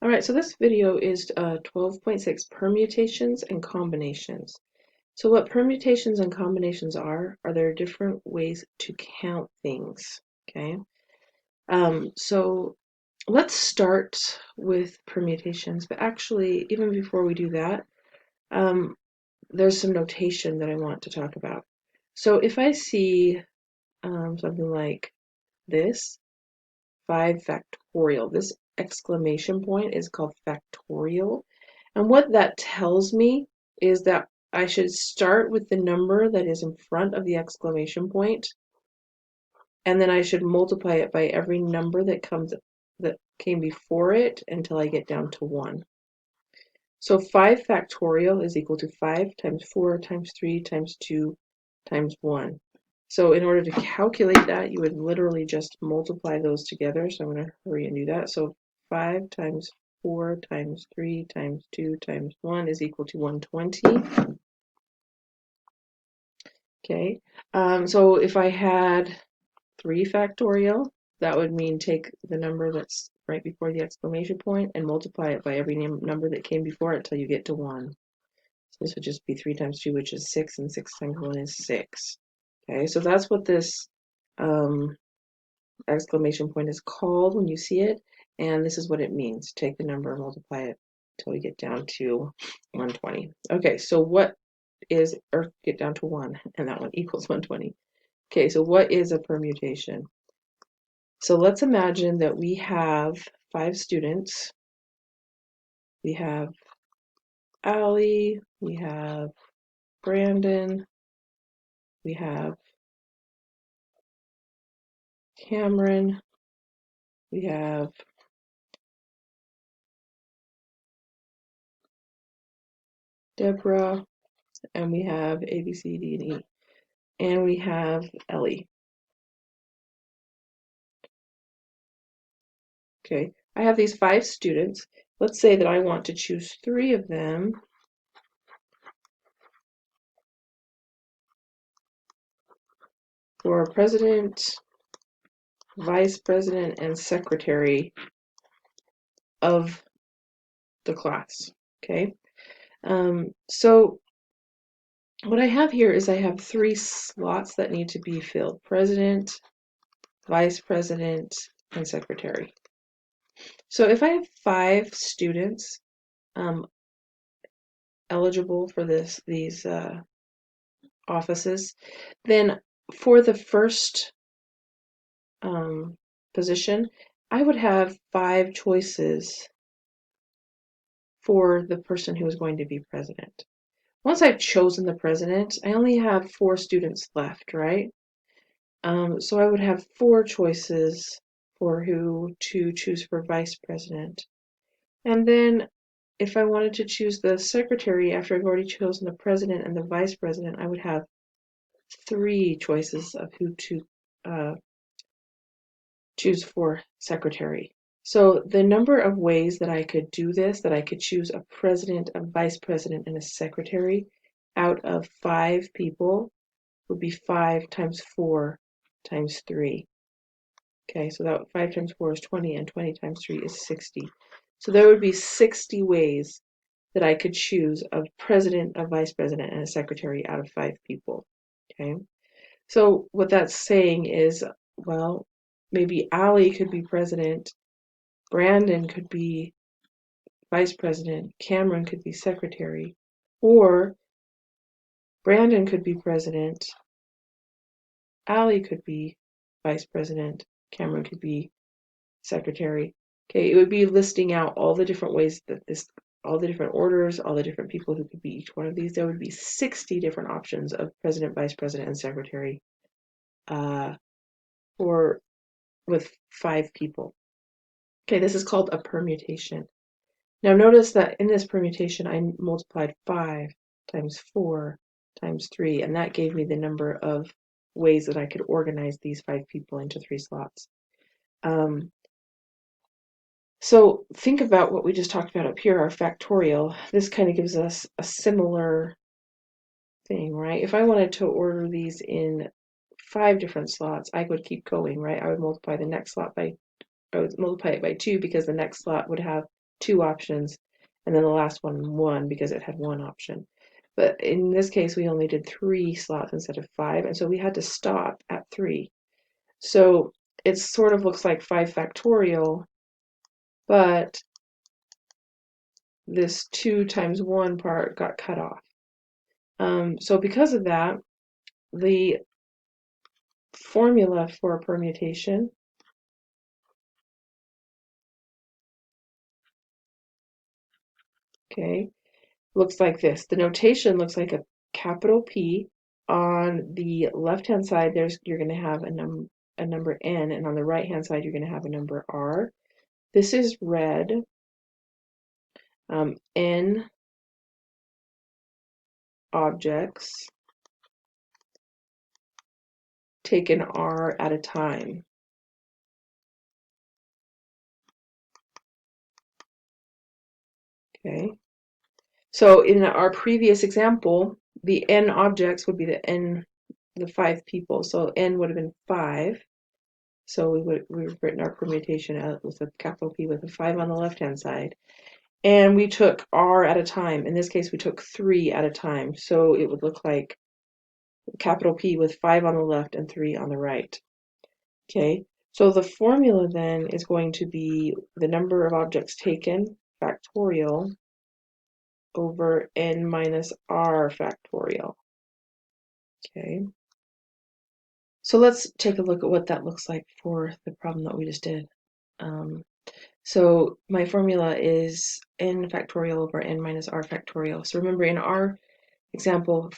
All right, so this video is 12.6 permutations and combinations. So what permutations and combinations are there different ways to count things, okay? So let's start with permutations, but actually, even before we do that, there's some notation that I want to talk about. So if I see something like this, 5 factorial, this exclamation point is called factorial. And what that tells me is that I should start with the number that is in front of the exclamation point, and then I should multiply it by every number that came before it until I get down to 1. So 5 factorial is equal to 5 times 4 times 3 times 2 times 1. So in order to calculate that, you would literally just multiply those together. So I'm going to hurry and do that. So 5 times 4 times 3 times 2 times 1 is equal to 120. Okay, so if I had 3 factorial, that would mean take the number that's right before the exclamation point and multiply it by every number that came before it until you get to 1. So this would just be 3 times 2, which is 6, and 6 times 1 is 6. Okay, so that's what this exclamation point is called when you see it, and this is what it means. Take the number and multiply it until we get down to 120. Okay, so what is, or get down to 1, and that one equals 120. Okay, so what is a permutation? So let's imagine that we have 5 students. We have Allie, we have Brandon, we have Cameron, we have Deborah, and we have A, B, C, D, and E. And we have Ellie. Okay, I have these 5 students. Let's say that I want to choose 3 of them for president, vice president, and secretary of the class. Okay, so what I have here is I have 3 slots that need to be filled: president, vice president, and secretary. So if I have 5 students eligible for these offices, then for the first position, I would have 5 choices for the person who is going to be president. Once I've chosen the president, I only have 4 students left, right? So I would have 4 choices for who to choose for vice president. And then if I wanted to choose the secretary after I've already chosen the president and the vice president, I would have 3 choices of who to choose for secretary. So the number of ways that I could do this, that I could choose a president, a vice president, and a secretary out of 5 people would be 5 times 4 times 3. Okay, so that 5 times 4 is 20, and 20 times 3 is 60. So there would be 60 ways that I could choose a president, a vice president, and a secretary out of 5 people. Okay, so what that's saying is, well, maybe Allie could be president, Brandon could be vice president, Cameron could be secretary, or Brandon could be president, Allie could be vice president, Cameron could be secretary. Okay, it would be listing out all the different ways that all the different orders, all the different people who could be each one of these. There would be 60 different options of president, vice president, and secretary or with 5 people. Okay, this is called a permutation. Now notice that in this permutation, I multiplied 5 times 4 times 3, and that gave me the number of ways that I could organize these 5 people into 3 slots. So think about what we just talked about up here, our factorial. This kind of gives us a similar thing, right? If I wanted to order these in 5 different slots, I would keep going, right? I would multiply the next slot by, I would multiply it by 2 because the next slot would have 2 options, and then the last one 1 because it had 1 option. But in this case, we only did 3 slots instead of 5, and so we had to stop at 3. So it sort of looks like 5 factorial, but this 2 times 1 part got cut off. So because of that, the formula for a permutation, okay, looks like this. The notation looks like a capital P. On the left-hand side, you're going to have a number n, and on the right-hand side, you're going to have a number r. This is red. N objects taken r at a time. Okay. So in our previous example, the n objects would be the 5 people. So n would have been 5. So we've written our permutation out with a capital P with a 5 on the left-hand side. And we took r at a time. In this case, we took 3 at a time. So it would look like capital P with 5 on the left and 3 on the right. Okay, so the formula then is going to be the number of objects taken, factorial, over n minus r factorial. Okay, so let's take a look at what that looks like for the problem that we just did. So my formula is n factorial over n minus r factorial. So remember in our example,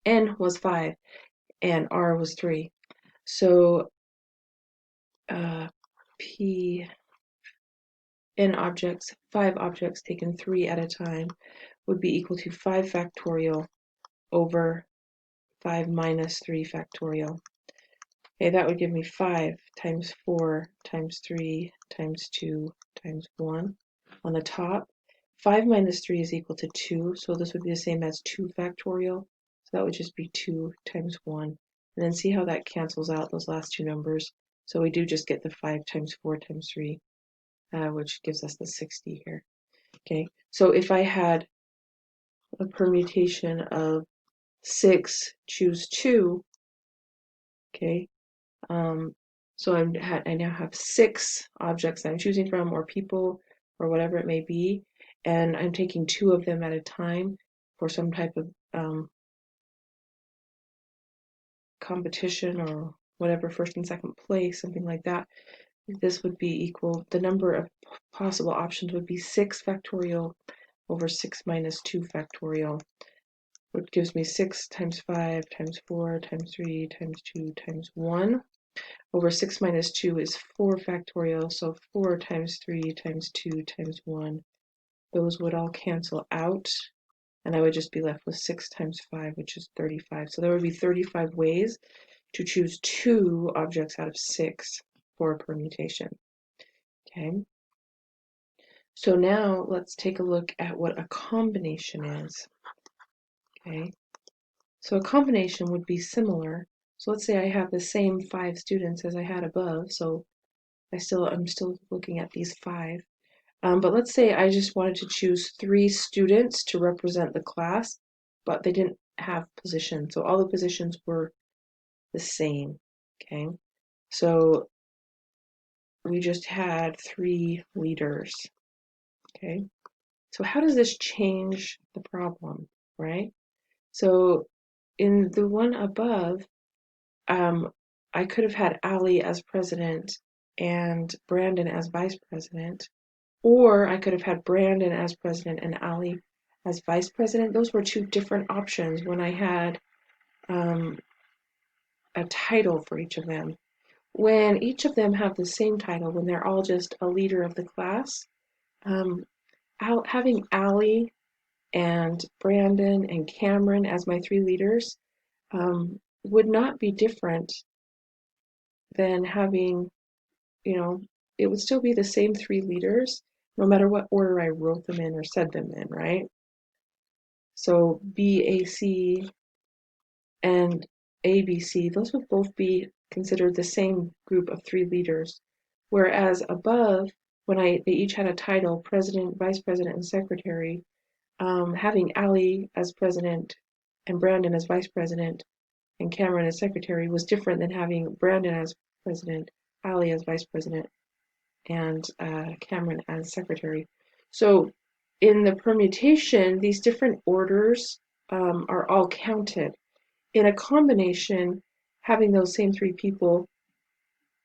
n was 5 and r was 3. So p n objects, 5 objects taken 3 at a time, would be equal to 5 factorial over 5 minus 3 factorial. Okay, that would give me 5 times 4 times 3 times 2 times 1 on the top. 5 minus 3 is equal to 2, so this would be the same as 2 factorial. So that would just be 2 times 1. And then see how that cancels out those last 2 numbers. So we do just get the 5 times 4 times 3, which gives us the 60 here. Okay, so if I had a permutation of 6, choose 2, okay, so I now have 6 objects I'm choosing from, or people, or whatever it may be, and I'm taking 2 of them at a time for some type of competition or whatever, first and second place, something like that. This would be equal, the number of possible options would be 6 factorial over 6 minus 2 factorial, which gives me 6 times 5 times 4 times 3 times 2 times 1 over 6 minus 2 is 4 factorial, so 4 times 3 times 2 times 1. Those would all cancel out, and I would just be left with 6 times 5, which is 35. So there would be 35 ways to choose 2 objects out of 6 for a permutation. Okay. So now let's take a look at what a combination is. Okay. So a combination would be similar. So let's say I have the same 5 students as I had above. So I'm still looking at these 5. But let's say I just wanted to choose 3 students to represent the class, but they didn't have positions. So all the positions were the same. Okay. So we just had 3 leaders. Okay. So how does this change the problem, right? So in the one above, I could have had Ali as president and Brandon as vice president, or I could have had Brandon as president and Ali as vice president. Those were 2 different options when I had a title for each of them. When each of them have the same title, when they're all just a leader of the class, having Ali and Brandon and Cameron as my 3 leaders would not be different than having, it would still be the same 3 leaders, no matter what order I wrote them in or said them in, right? So BAC and ABC, those would both be considered the same group of 3 leaders. Whereas above, when they each had a title, president, vice president, and secretary, having Allie as president and Brandon as vice president and Cameron as secretary was different than having Brandon as president, Allie as vice president, and Cameron as secretary. So in the permutation, these different orders are all counted. In a combination, having those same three people,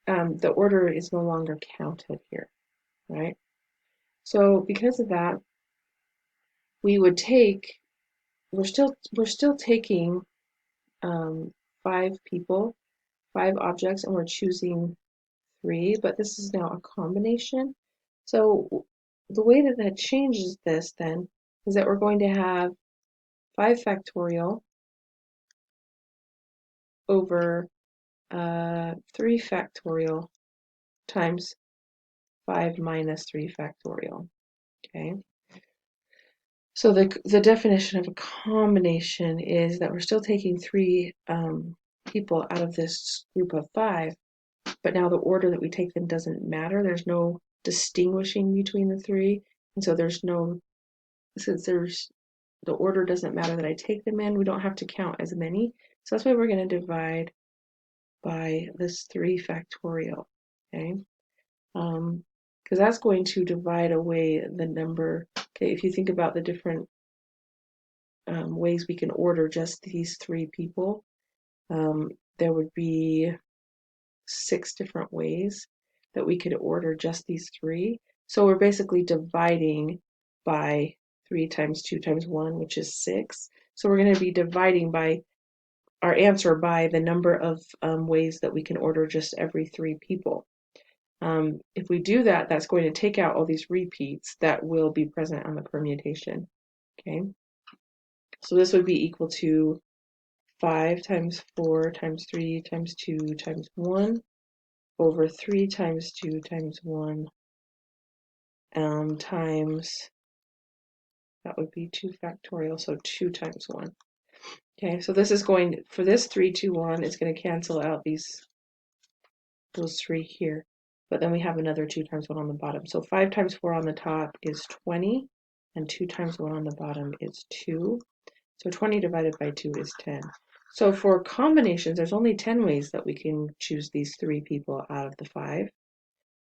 the order is no longer counted here, right? So because of that, we would take, we're still taking 5 people, 5 objects, and we're choosing 3, but this is now a combination. So the way that that changes this then is that we're going to have 5 factorial over 3 factorial times 5 minus 3 factorial, okay? So the definition of a combination is that we're still taking 3 people out of this group of 5, but now the order that we take them doesn't matter. There's no distinguishing between the 3, and so since the order doesn't matter that I take them in, we don't have to count as many. So that's why we're going to divide by this 3 factorial, okay? Because that's going to divide away the number. Okay, if you think about the different ways we can order just these 3 people, there would be 6 different ways that we could order just these 3. So we're basically dividing by 3 times 2 times 1, which is 6. So we're going to be dividing by our answer by the number of ways that we can order just every 3 people. If we do that, that's going to take out all these repeats that will be present on the permutation. Okay, so this would be equal to 5 times 4 times 3 times 2 times 1 over 3 times 2 times 1 times, that would be 2 factorial, so 2 times 1. Okay, so this is going, for this 3, 2, 1, it's going to cancel out those 3 here. But then we have another 2 times 1 on the bottom. So 5 times 4 on the top is 20, and 2 times 1 on the bottom is 2. So 20 divided by 2 is 10. So for combinations, there's only 10 ways that we can choose these 3 people out of the 5.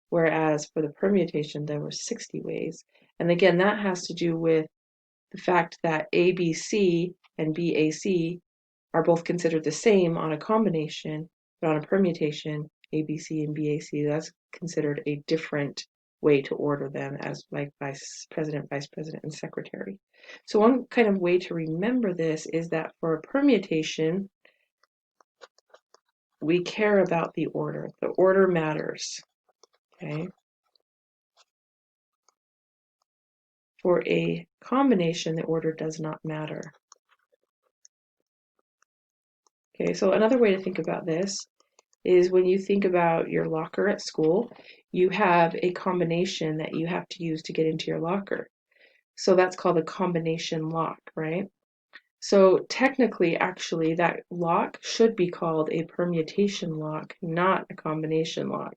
Whereas for the permutation, there were 60 ways. And again, that has to do with the fact that ABC and BAC are both considered the same on a combination, but on a permutation, ABC and BAC, that's considered a different way to order them as like vice president, and secretary. So one kind of way to remember this is that for a permutation, we care about the order. The order matters, okay? For a combination, the order does not matter. Okay, so another way to think about this is when you think about your locker at school, you have a combination that you have to use to get into your locker. So that's called a combination lock, right? So technically, actually, that lock should be called a permutation lock, not a combination lock,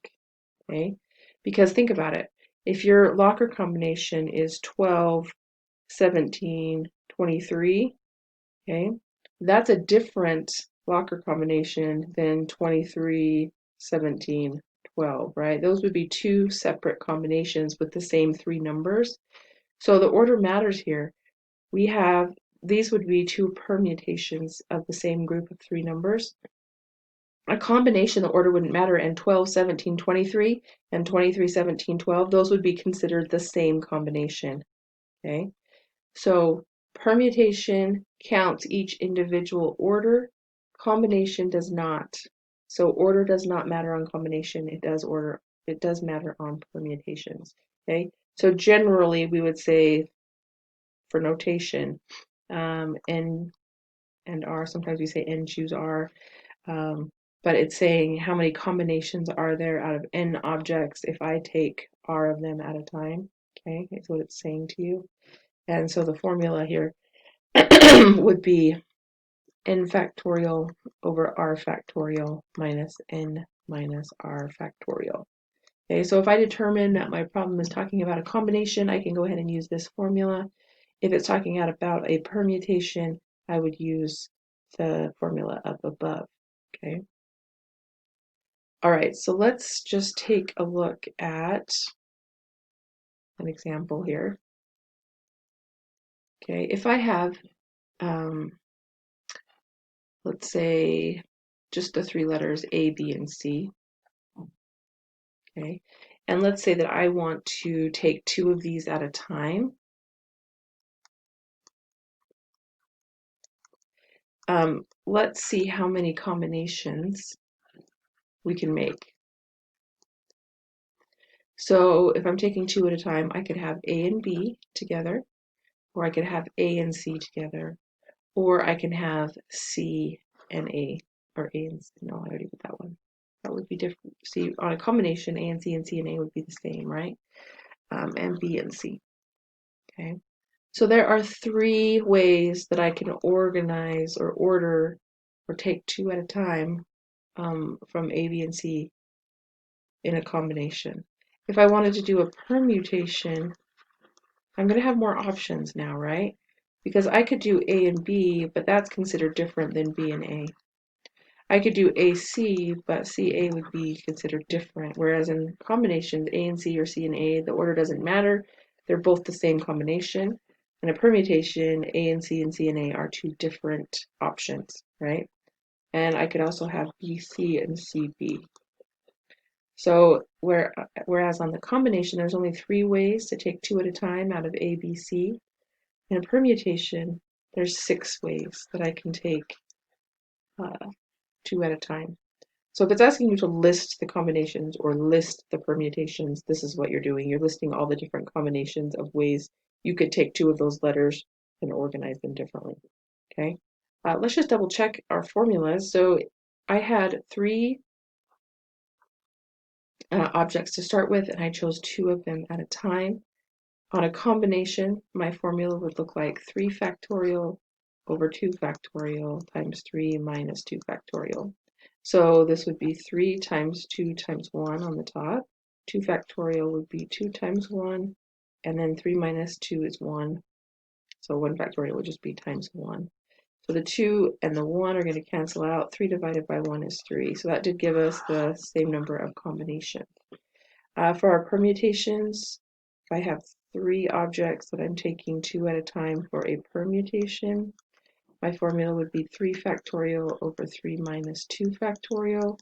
okay? Because think about it. If your locker combination is 12, 17, 23, okay, that's a different locker combination than 23, 17, 12, right? Those would be 2 separate combinations with the same 3 numbers. So the order matters here. We have, these would be 2 permutations of the same group of 3 numbers. A combination, the order wouldn't matter, and 12, 17, 23 and 23, 17, 12, those would be considered the same combination, okay? So permutation counts each individual order, combination does not. So order does not matter on combination, it does matter on permutations, okay? So generally we would say for notation, N and R, sometimes we say N choose R, but it's saying how many combinations are there out of N objects if I take R of them at a time, okay? That's what it's saying to you. And so the formula here would be n factorial over r factorial minus n minus r factorial. Okay, so if I determine that my problem is talking about a combination, I can go ahead and use this formula. If it's talking about a permutation, I would use the formula up above. Okay. All right, so let's just take a look at an example here. Okay, if I have, let's say, just the three letters A, B, and C, okay, and let's say that I want to take two of these at a time. Let's see how many combinations we can make. So if I'm taking two at a time, I could have A and B together, or I could have A and C together, or I can have C and A, or A and C. No, I already did that one. That would be different. See, on a combination, A and C and A would be the same, right? And B and C. Okay. So there are three ways that I can organize or order or take two at a time from A, B, and C in a combination. If I wanted to do a permutation, I'm going to have more options now, right? Because I could do A and B, but that's considered different than B and A. I could do AC, but CA would be considered different. Whereas in combinations, A and C or C and A, the order doesn't matter. They're both the same combination. In a permutation, A and C and A are two different options, right? And I could also have BC and CB. So whereas on the combination, there's only three ways to take two at a time out of A, B, C. In a permutation, there's six ways that I can take two at a time. So if it's asking you to list the combinations or list the permutations, this is what you're doing. You're listing all the different combinations of ways you could take two of those letters and organize them differently. Okay, let's just double check our formulas. So I had three objects to start with, and I chose two of them at a time. On a combination, my formula would look like 3 factorial over 2 factorial times 3 minus 2 factorial. So this would be 3 times 2 times 1 on the top. 2 factorial would be 2 times 1, and then 3 minus 2 is 1. So 1 factorial would just be times 1. So the 2 and the 1 are going to cancel out. 3 divided by 1 is 3. So that did give us the same number of combinations. For our permutations, if I have three objects that I'm taking two at a time for a permutation, my formula would be 3 factorial over 3 minus 2 factorial,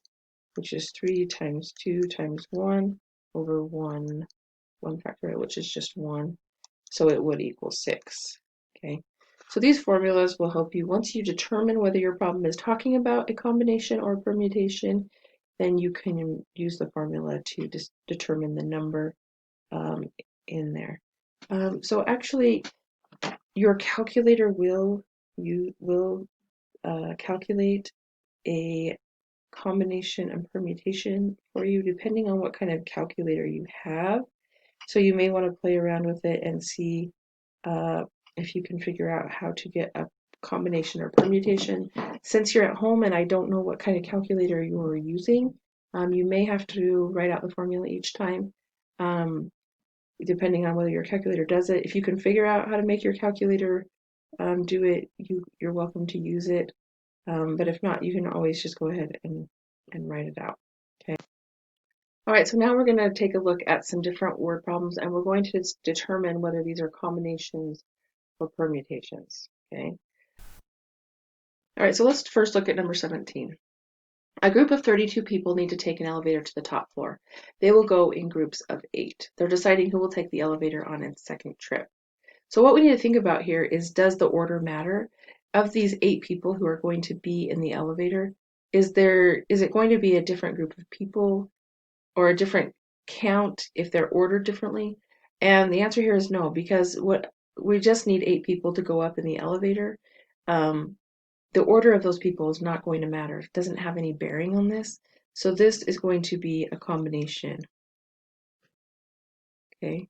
which is 3 times 2 times 1 over 1 factorial, which is just 1. So it would equal 6. Okay. So these formulas will help you once you determine whether your problem is talking about a combination or a permutation, then you can use the formula to determine the number in there. So actually, your calculator will calculate a combination and permutation for you depending on what kind of calculator you have. So you may want to play around with it and see if you can figure out how to get a combination or permutation. Since you're at home and I don't know what kind of calculator you are using, you may have to write out the formula each time, depending on whether your calculator does it. If you can figure out how to make your calculator do it, you're welcome to use it. But if not, you can always just go ahead and write it out. Okay. All right, so now we're going to take a look at some different word problems, and we're going to determine whether these are combinations or permutations. Okay. All right, so let's first look at number 17. A group of 32 people need to take an elevator to the top floor. They will go in groups of 8. They're deciding who will take the elevator on its second trip. So what we need to think about here is, does the order matter? Of these 8 people who are going to be in the elevator, is it going to be a different group of people or a different count if they're ordered differently? And the answer here is no, because we just need 8 people to go up in the elevator. The order of those people is not going to matter. It doesn't have any bearing on this. So this is going to be a combination. Okay,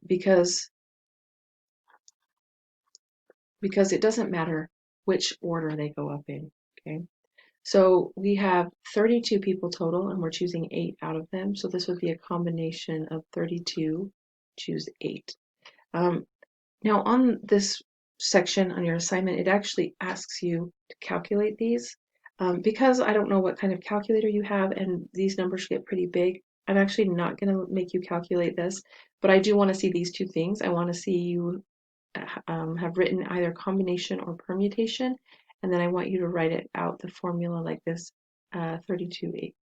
because it doesn't matter which order they go up in. Okay, So we have 32 people total, and we're choosing 8 out of them. So this would be a combination of 32, choose 8. Now on this section on your assignment, it actually asks you to calculate these. Because I don't know what kind of calculator you have and these numbers get pretty big, I'm actually not going to make you calculate this, but I do want to see these two things. I want to see you have written either combination or permutation, and then I want you to write it out, the formula like this, 32, 8,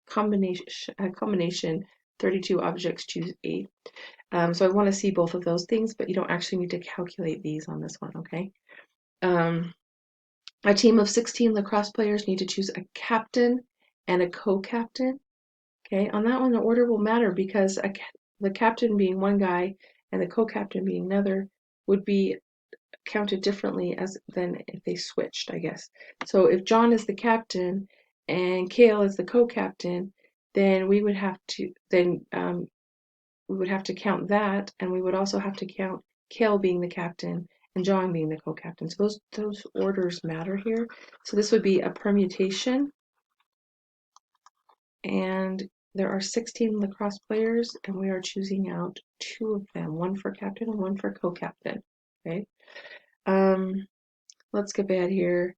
combination 32 objects, choose 8. So I want to see both of those things, but you don't actually need to calculate these on this one, okay? A team of 16 lacrosse players need to choose a captain and a co-captain. Okay, on that one, the order will matter because the captain being one guy and the co-captain being another would be counted differently than if they switched, I guess. So if John is the captain and Kale is the co-captain, then we would have to count that, and we would also have to count Kale being the captain and John being the co-captain. So those orders matter here. So this would be a permutation, and there are 16 lacrosse players, and we are choosing out 2 of them, one for captain and one for co-captain. Okay. Let's get back here.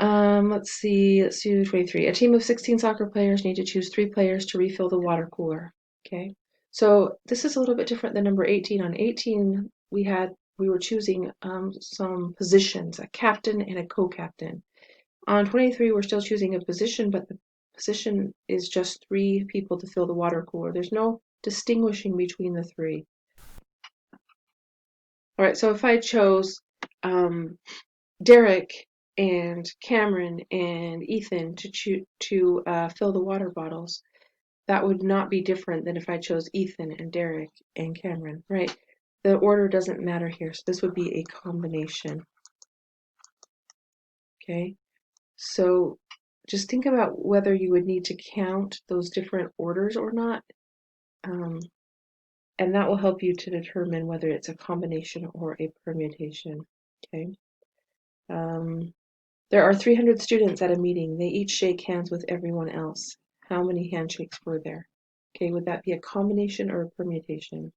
Let's see. Let's do 23. A team of 16 soccer players need to choose 3 players to refill the water cooler. Okay. So this is a little bit different than number 18. On 18, we were choosing some positions, a captain and a co-captain. On 23, we're still choosing a position, but the position is just 3 people to fill the water cooler. There's no distinguishing between the 3. All right, so if I chose Derek and Cameron and Ethan to fill the water bottles, that would not be different than if I chose Ethan and Derek and Cameron, right? The order doesn't matter here, so this would be a combination. Okay, so just think about whether you would need to count those different orders or not, and that will help you to determine whether it's a combination or a permutation. Okay. There are 300 students at a meeting. They each shake hands with everyone else. How many handshakes were there? Okay, would that be a combination or a permutation?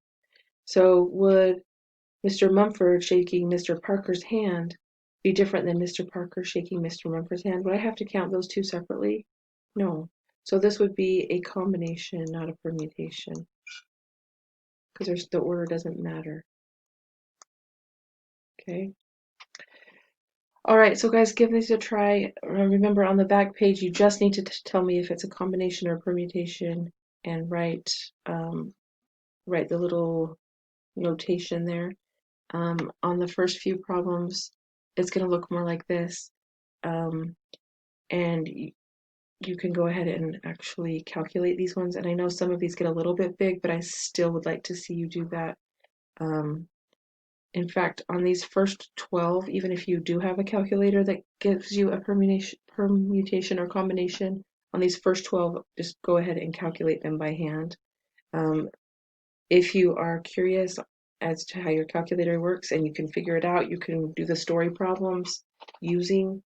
So would Mr. Mumford shaking Mr. Parker's hand be different than Mr. Parker shaking Mr. Mumford's hand? Would I have to count those 2 separately? No. So this would be a combination, not a permutation, because the order doesn't matter. Okay. All right, so guys, give this a try. Remember, on the back page, you just need to tell me if it's a combination or permutation, and write the little notation there. On the first few problems, it's going to look more like this, and you can go ahead and actually calculate these ones. And I know some of these get a little bit big, but I still would like to see you do that. In fact, on these first 12, even if you do have a calculator that gives you a permutation or combination, on these first 12, just go ahead and calculate them by hand. If you are curious as to how your calculator works and you can figure it out, you can do the story problems using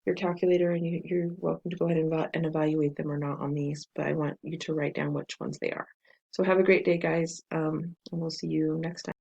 your calculator, and you're welcome to go ahead and evaluate them or not on these, but I want you to write down which ones they are. So have a great day, guys, and we'll see you next time.